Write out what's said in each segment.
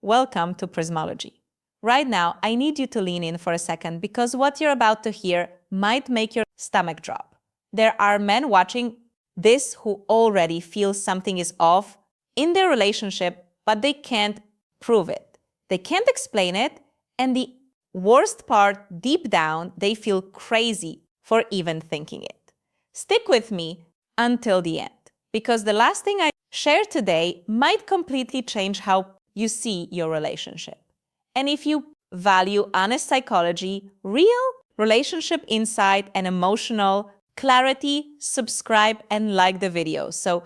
welcome to Prismology. Right now, I need you to lean in for a second because what you're about to hear might make your stomach drop. There are men watching this who already feel something is off in their relationship, but they can't prove it. They can't explain it, and the worst part, deep down, they feel crazy for even thinking it. Stick with me until the end, because the last thing I share today might completely change how you see your relationship. And if you value honest psychology, real relationship insight, and emotional clarity, subscribe and like the video so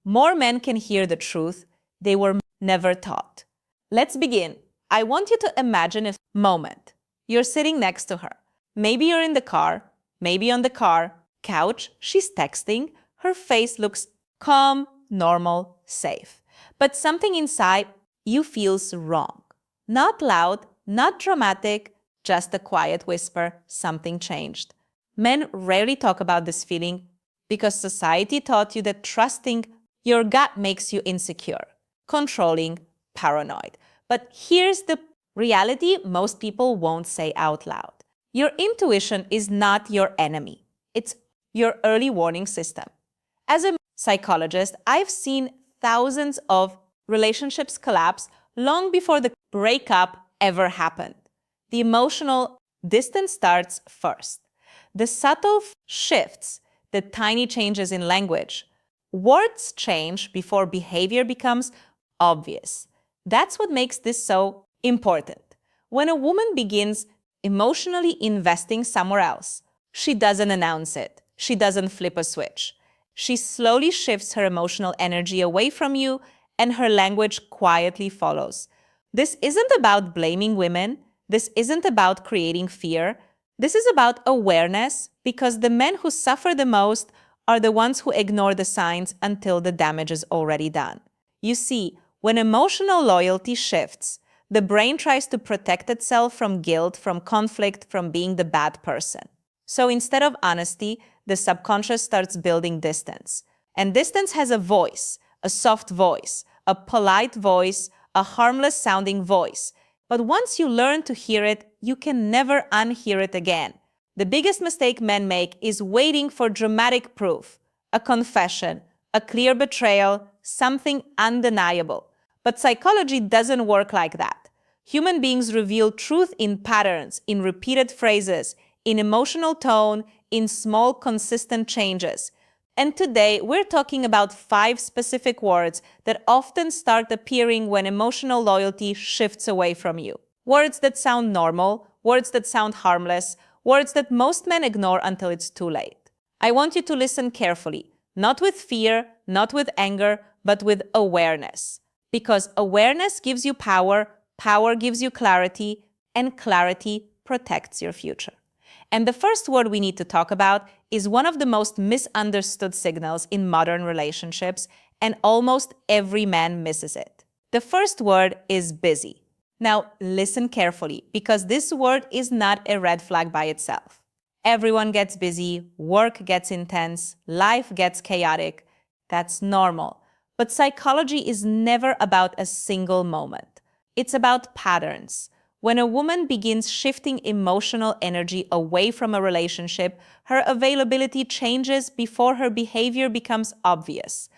more men can hear the truth they were never taught. Let's begin. I want you to imagine a moment. You're sitting next to her. Maybe you're in the car, maybe on the car couch. She's texting. Her face looks calm, normal, safe. But something inside you feels wrong. Not loud, not dramatic, just a quiet whisper, something changed. Men rarely talk about this feeling because society taught you that trusting your gut makes you insecure, controlling, paranoid. But here's the reality most people won't say out loud. Your intuition is not your enemy. It's your early warning system. As a psychologist, I've seen thousands of relationships collapse long before the breakup ever happened. The emotional distance starts first. The subtle shifts, the tiny changes in language. Words change before behavior becomes obvious. That's what makes this so important. When a woman begins emotionally investing somewhere else, she doesn't announce it. She doesn't flip a switch. She slowly shifts her emotional energy away from you, and her language quietly follows. This isn't about blaming women. This isn't about creating fear. This is about awareness, because the men who suffer the most are the ones who ignore the signs until the damage is already done. You see, when emotional loyalty shifts, the brain tries to protect itself from guilt, from conflict, from being the bad person. So instead of honesty, the subconscious starts building distance. And distance has a voice, a soft voice, a polite voice, a harmless-sounding voice. But once you learn to hear it, you can never unhear it again. The biggest mistake men make is waiting for dramatic proof, a confession, a clear betrayal, something undeniable. But psychology doesn't work like that. Human beings reveal truth in patterns, in repeated phrases, in emotional tone, in small, consistent changes. And today, we're talking about 5 specific words that often start appearing when emotional loyalty shifts away from you. Words that sound normal, words that sound harmless, words that most men ignore until it's too late. I want you to listen carefully, not with fear, not with anger, but with awareness. Because awareness gives you power, power gives you clarity, and clarity protects your future. And the first word we need to talk about is one of the most misunderstood signals in modern relationships, and almost every man misses it. The first word is busy. Now, listen carefully, because this word is not a red flag by itself. Everyone gets busy, work gets intense, life gets chaotic. That's normal. But psychology is never about a single moment. It's about patterns. When a woman begins shifting emotional energy away from a relationship, her availability changes before her behavior becomes obvious.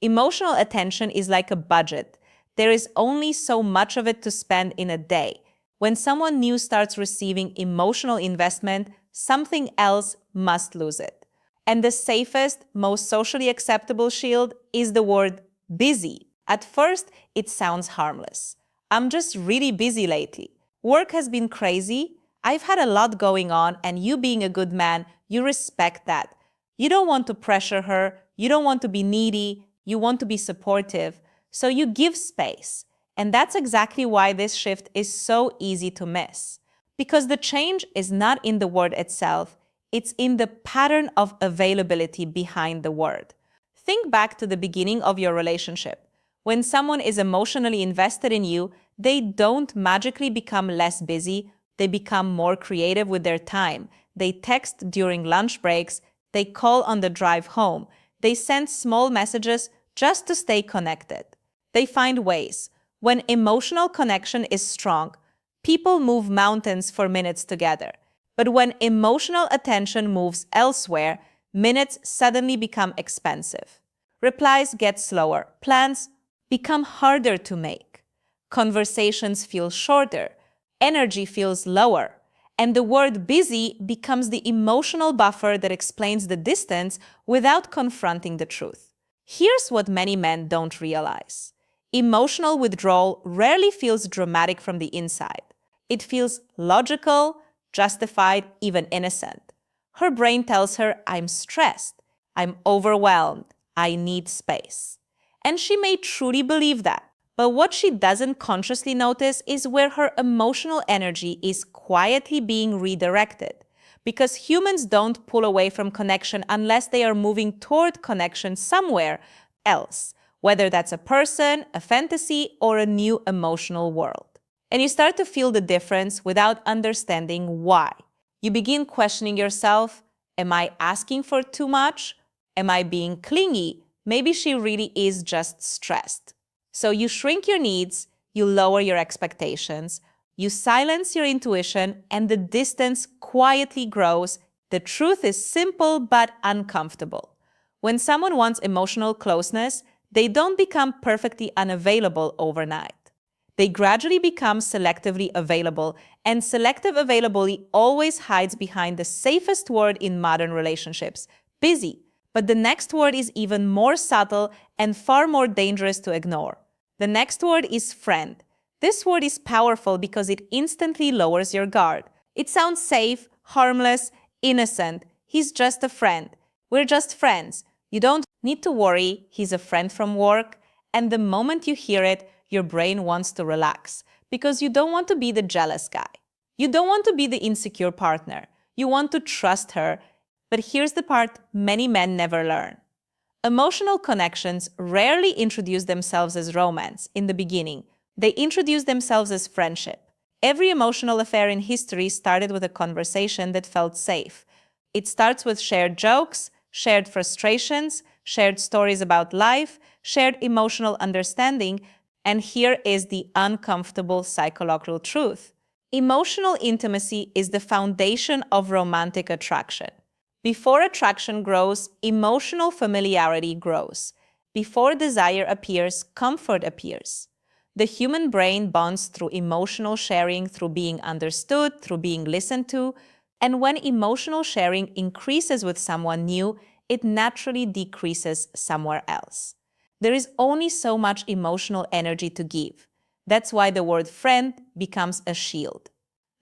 Emotional attention is like a budget. There is only so much of it to spend in a day. When someone new starts receiving emotional investment, something else must lose it. And the safest, most socially acceptable shield is the word busy. At first, it sounds harmless. I'm just really busy lately. Work has been crazy. I've had a lot going on, and you being a good man, you respect that. You don't want to pressure her. You don't want to be needy. You want to be supportive. So you give space. And that's exactly why this shift is so easy to miss. Because the change is not in the word itself. It's in the pattern of availability behind the word. Think back to the beginning of your relationship. When someone is emotionally invested in you, they don't magically become less busy. They become more creative with their time. They text during lunch breaks. They call on the drive home. They send small messages just to stay connected. They find ways, When emotional connection is strong, people move mountains for minutes together. But when emotional attention moves elsewhere, minutes suddenly become expensive. Replies get slower, plans become harder to make. Conversations feel shorter, energy feels lower, and the word busy becomes the emotional buffer that explains the distance without confronting the truth. Here's what many men don't realize. Emotional withdrawal rarely feels dramatic from the inside. It feels logical, justified, even innocent. Her brain tells her, I'm stressed, I'm overwhelmed, I need space. And she may truly believe that. But what she doesn't consciously notice is where her emotional energy is quietly being redirected. Because humans don't pull away from connection unless they are moving toward connection somewhere else, whether that's a person, a fantasy, or a new emotional world. And you start to feel the difference without understanding why. You begin questioning yourself, am I asking for too much? Am I being clingy? Maybe she really is just stressed. So you shrink your needs, you lower your expectations, you silence your intuition, and the distance quietly grows. The truth is simple but uncomfortable. When someone wants emotional closeness, they don't become perfectly unavailable overnight. They gradually become selectively available, and selective availability always hides behind the safest word in modern relationships, busy. But the next word is even more subtle and far more dangerous to ignore. The next word is friend. This word is powerful because it instantly lowers your guard. It sounds safe, harmless, innocent. He's just a friend. We're just friends. You don't need to worry, he's a friend from work. And the moment you hear it, your brain wants to relax because you don't want to be the jealous guy. You don't want to be the insecure partner. You want to trust her. But here's the part many men never learn. Emotional connections rarely introduce themselves as romance in the beginning. They introduce themselves as friendship. Every emotional affair in history started with a conversation that felt safe. It starts with shared jokes, shared frustrations, shared stories about life, shared emotional understanding, and here is the uncomfortable psychological truth. Emotional intimacy is the foundation of romantic attraction. Before attraction grows, emotional familiarity grows. Before desire appears, comfort appears. The human brain bonds through emotional sharing, through being understood, through being listened to. And when emotional sharing increases with someone new, it naturally decreases somewhere else. There is only so much emotional energy to give. That's why the word friend becomes a shield.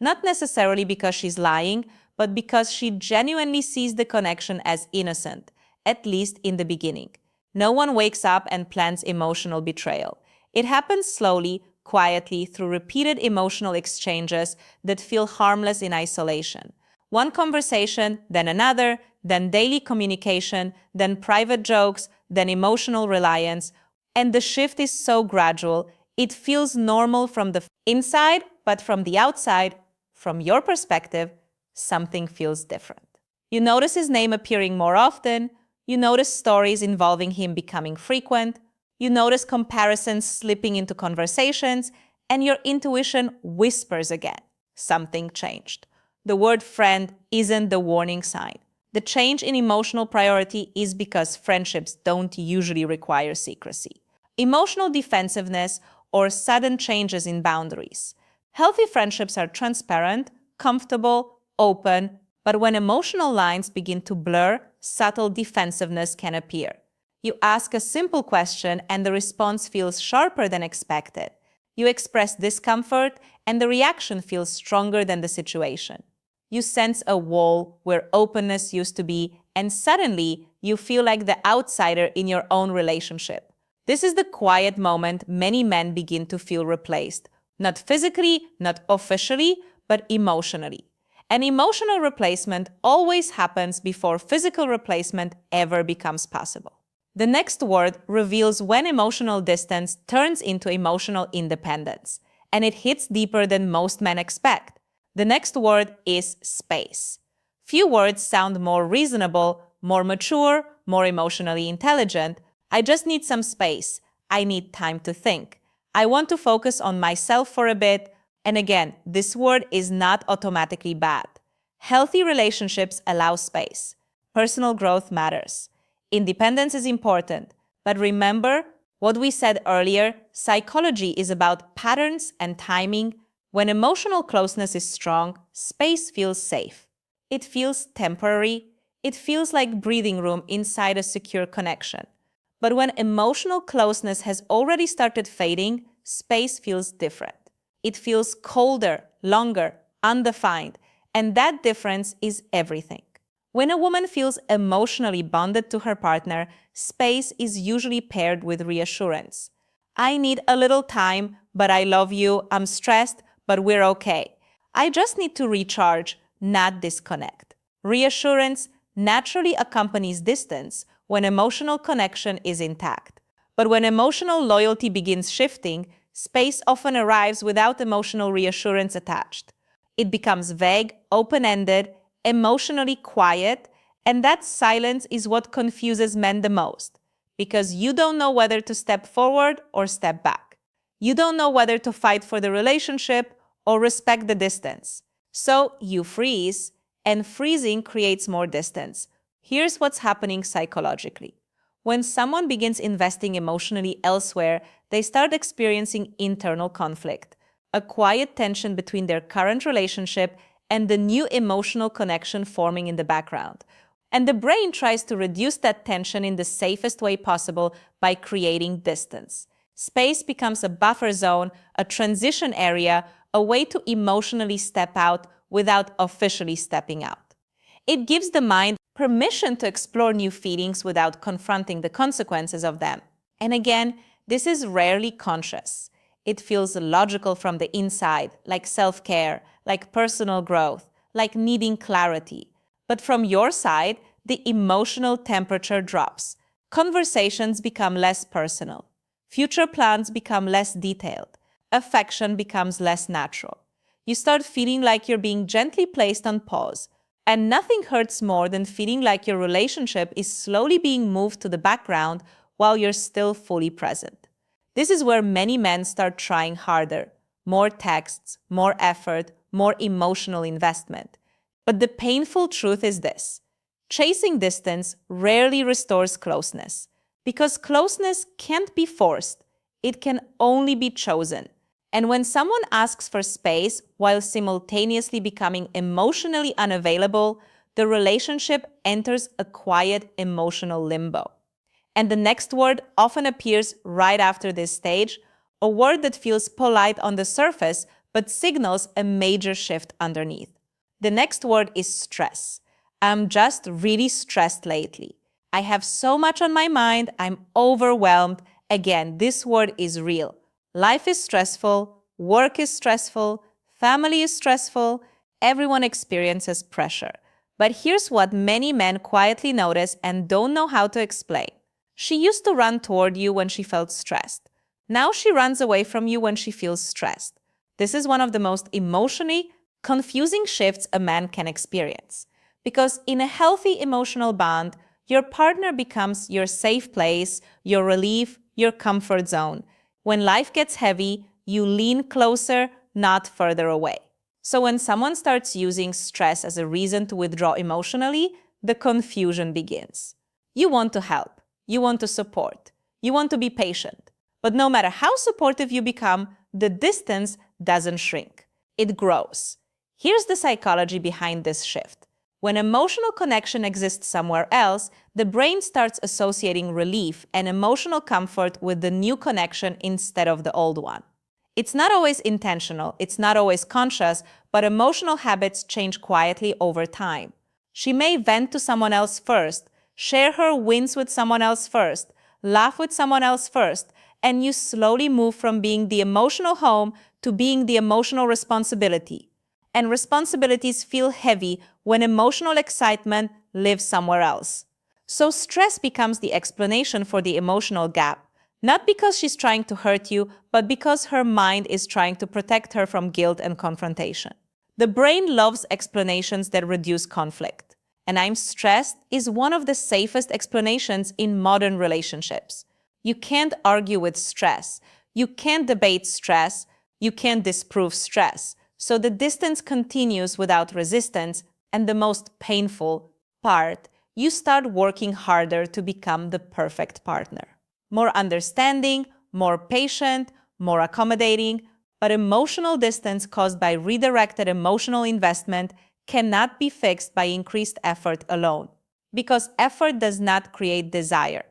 Not necessarily because she's lying, but because she genuinely sees the connection as innocent, at least in the beginning. No one wakes up and plans emotional betrayal. It happens slowly, quietly, through repeated emotional exchanges that feel harmless in isolation. One conversation, then another, then daily communication, then private jokes, then emotional reliance. And the shift is so gradual, it feels normal from the inside, but from the outside, from your perspective, something feels different. You notice his name appearing more often, you notice stories involving him becoming frequent, you notice comparisons slipping into conversations, and your intuition whispers again. Something changed. The word friend isn't the warning sign. The change in emotional priority is because friendships don't usually require secrecy. Emotional defensiveness or sudden changes in boundaries. Healthy friendships are transparent, comfortable, open, but when emotional lines begin to blur, subtle defensiveness can appear. You ask a simple question and the response feels sharper than expected. You express discomfort and the reaction feels stronger than the situation. You sense a wall where openness used to be, and suddenly you feel like the outsider in your own relationship. This is the quiet moment many men begin to feel replaced. Not physically, not officially, but emotionally. And emotional replacement always happens before physical replacement ever becomes possible. The next word reveals when emotional distance turns into emotional independence, and it hits deeper than most men expect. The next word is space. Few words sound more reasonable, more mature, more emotionally intelligent. I just need some space. I need time to think. I want to focus on myself for a bit. And again, this word is not automatically bad. Healthy relationships allow space. Personal growth matters. Independence is important. But remember what we said earlier, psychology is about patterns and timing. When emotional closeness is strong, space feels safe. It feels temporary. It feels like breathing room inside a secure connection. But when emotional closeness has already started fading, space feels different. It feels colder, longer, undefined, and that difference is everything. When a woman feels emotionally bonded to her partner, space is usually paired with reassurance. I need a little time, but I love you. I'm stressed, but we're okay. I just need to recharge, not disconnect. Reassurance naturally accompanies distance when emotional connection is intact. But when emotional loyalty begins shifting, space often arrives without emotional reassurance attached. It becomes vague, open-ended, emotionally quiet, and that silence is what confuses men the most, because you don't know whether to step forward or step back. You don't know whether to fight for the relationship or respect the distance. So you freeze, and freezing creates more distance. Here's what's happening psychologically. When someone begins investing emotionally elsewhere, they start experiencing internal conflict, a quiet tension between their current relationship and the new emotional connection forming in the background. And the brain tries to reduce that tension in the safest way possible by creating distance. Space becomes a buffer zone, a transition area, a way to emotionally step out without officially stepping out. It gives the mind permission to explore new feelings without confronting the consequences of them. And again, this is rarely conscious. It feels logical from the inside, like self-care, like personal growth, like needing clarity. But from your side, the emotional temperature drops. Conversations become less personal. Future plans become less detailed. Affection becomes less natural. You start feeling like you're being gently placed on pause. And nothing hurts more than feeling like your relationship is slowly being moved to the background while you're still fully present. This is where many men start trying harder. More texts, more effort, more emotional investment. But the painful truth is this. Chasing distance rarely restores closeness. Because closeness can't be forced. It can only be chosen. And when someone asks for space while simultaneously becoming emotionally unavailable, the relationship enters a quiet emotional limbo. And the next word often appears right after this stage, a word that feels polite on the surface but signals a major shift underneath. The next word is stress. I'm just really stressed lately. I have so much on my mind, I'm overwhelmed. Again, this word is real. Life is stressful, work is stressful, family is stressful, everyone experiences pressure. But here's what many men quietly notice and don't know how to explain. She used to run toward you when she felt stressed. Now she runs away from you when she feels stressed. This is one of the most emotionally confusing shifts a man can experience. Because in a healthy emotional bond, your partner becomes your safe place, your relief, your comfort zone. When life gets heavy, you lean closer, not further away. So when someone starts using stress as a reason to withdraw emotionally, the confusion begins. You want to help. You want to support. You want to be patient. But no matter how supportive you become, the distance doesn't shrink. It grows. Here's the psychology behind this shift. When emotional connection exists somewhere else, the brain starts associating relief and emotional comfort with the new connection instead of the old one. It's not always intentional, it's not always conscious, but emotional habits change quietly over time. She may vent to someone else first, share her wins with someone else first, laugh with someone else first, and you slowly move from being the emotional home to being the emotional responsibility. And responsibilities feel heavy when emotional excitement lives somewhere else. So stress becomes the explanation for the emotional gap, not because she's trying to hurt you, but because her mind is trying to protect her from guilt and confrontation. The brain loves explanations that reduce conflict. And I'm stressed is one of the safest explanations in modern relationships. You can't argue with stress. You can't debate stress, you can't disprove stress. So the distance continues without resistance, and the most painful part, you start working harder to become the perfect partner. More understanding, more patient, more accommodating, but emotional distance caused by redirected emotional investment cannot be fixed by increased effort alone. Because effort does not create desire.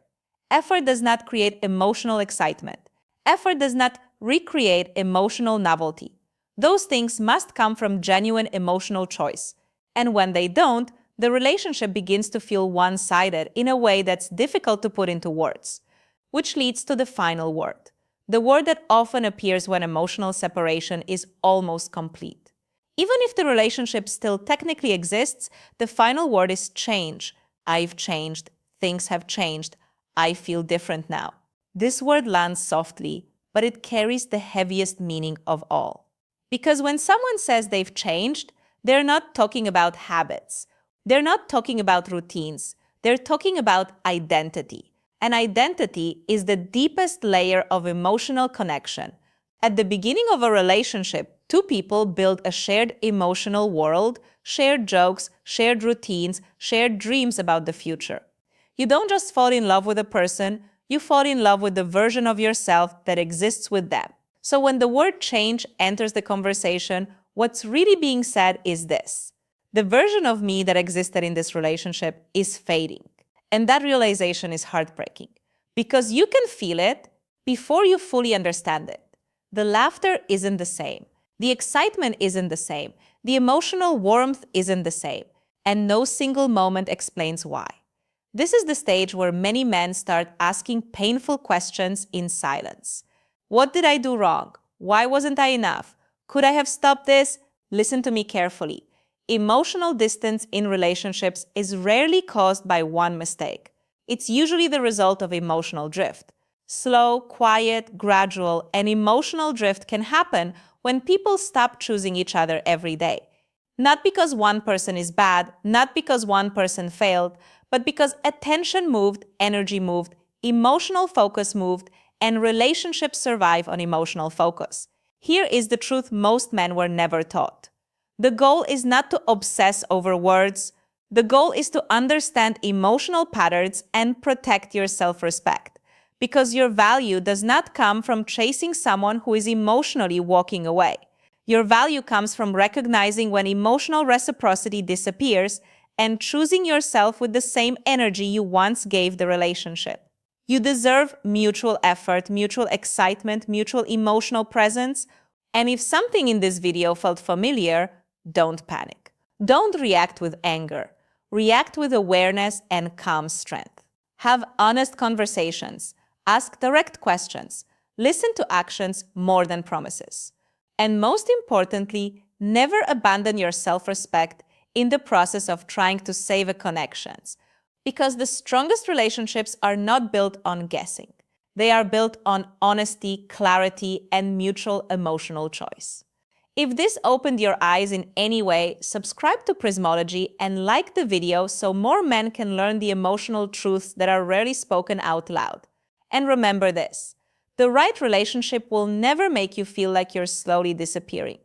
Effort does not create emotional excitement. Effort does not recreate emotional novelty. Those things must come from genuine emotional choice. And when they don't, the relationship begins to feel one-sided in a way that's difficult to put into words. Which leads to the final word. The word that often appears when emotional separation is almost complete. Even if the relationship still technically exists, the final word is change. I've changed. Things have changed. I feel different now. This word lands softly, but it carries the heaviest meaning of all. Because when someone says they've changed, they're not talking about habits. They're not talking about routines. They're talking about identity. And identity is the deepest layer of emotional connection. At the beginning of a relationship, two people build a shared emotional world, shared jokes, shared routines, shared dreams about the future. You don't just fall in love with a person, you fall in love with the version of yourself that exists with them. So when the word change enters the conversation, what's really being said is this. The version of me that existed in this relationship is fading. And that realization is heartbreaking because you can feel it before you fully understand it. The laughter isn't the same. The excitement isn't the same. The emotional warmth isn't the same. And no single moment explains why. This is the stage where many men start asking painful questions in silence. What did I do wrong? Why wasn't I enough? Could I have stopped this? Listen to me carefully. Emotional distance in relationships is rarely caused by one mistake. It's usually the result of emotional drift. Slow, quiet, gradual, and emotional drift can happen when people stop choosing each other every day. Not because one person is bad, not because one person failed, but because attention moved, energy moved, emotional focus moved, and relationships survive on emotional focus. Here is the truth most men were never taught. The goal is not to obsess over words. The goal is to understand emotional patterns and protect your self-respect. Because your value does not come from chasing someone who is emotionally walking away. Your value comes from recognizing when emotional reciprocity disappears and choosing yourself with the same energy you once gave the relationship. You deserve mutual effort, mutual excitement, mutual emotional presence. And if something in this video felt familiar, don't panic. Don't react with anger. React with awareness and calm strength. Have honest conversations. Ask direct questions. Listen to actions more than promises. And most importantly, never abandon your self-respect in the process of trying to save a connections. Because the strongest relationships are not built on guessing. They are built on honesty, clarity, and mutual emotional choice. If this opened your eyes in any way, subscribe to Prismology and like the video so more men can learn the emotional truths that are rarely spoken out loud. And remember this, the right relationship will never make you feel like you're slowly disappearing.